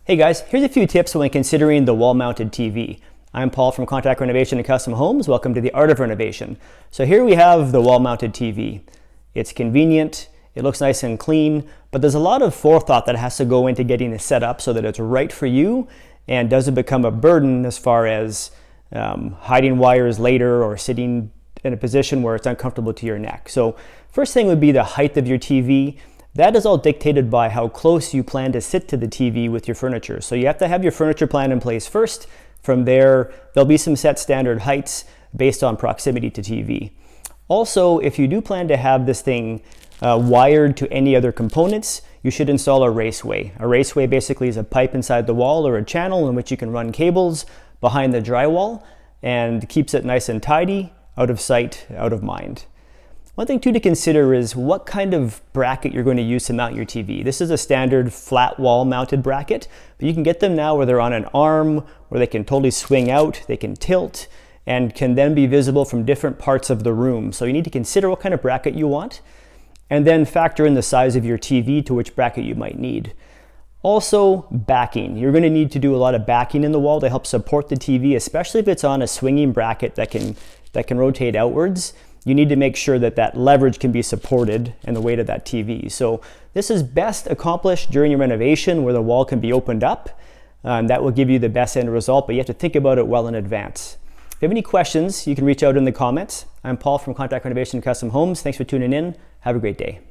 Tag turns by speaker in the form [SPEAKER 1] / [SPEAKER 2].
[SPEAKER 1] Hey guys, here's a few tips when considering the wall-mounted TV. I'm Paul from Contact Renovation and Custom Homes. Welcome to the Art of Renovation. So here we have the wall-mounted TV. It's convenient, it looks nice and clean, but there's a lot of forethought that has to go into getting it set up so that it's right for you and doesn't become a burden as far as hiding wires later or sitting in a position where it's uncomfortable to your neck. So first thing would be the height of your TV. That is all dictated by how close you plan to sit to the TV with your furniture. So you have to have your furniture plan in place first. From there, there'll be some set standard heights based on proximity to TV. Also, if you do plan to have this thing wired to any other components, you should install a Raceway. A Raceway basically is a pipe inside the wall or a channel in which you can run cables behind the drywall and keeps it nice and tidy, out of sight, out of mind. One thing too to consider is what kind of bracket you're going to use to mount your TV. This is a standard flat wall mounted bracket, but you can get them now where they're on an arm, where they can totally swing out, they can tilt, and can then be visible from different parts of the room. So you need to consider what kind of bracket you want, and then factor in the size of your TV to which bracket you might need. Also, backing. You're going to need to do a lot of backing in the wall to help support the TV, especially if it's on a swinging bracket that can rotate outwards. You need to make sure that that leverage can be supported and the weight of that TV. So this is best accomplished during your renovation where the wall can be opened up. That will give you the best end result, but you have to think about it well in advance. If you have any questions, you can reach out in the comments. I'm Paul from Contact Renovation and Custom Homes. Thanks for tuning in. Have a great day.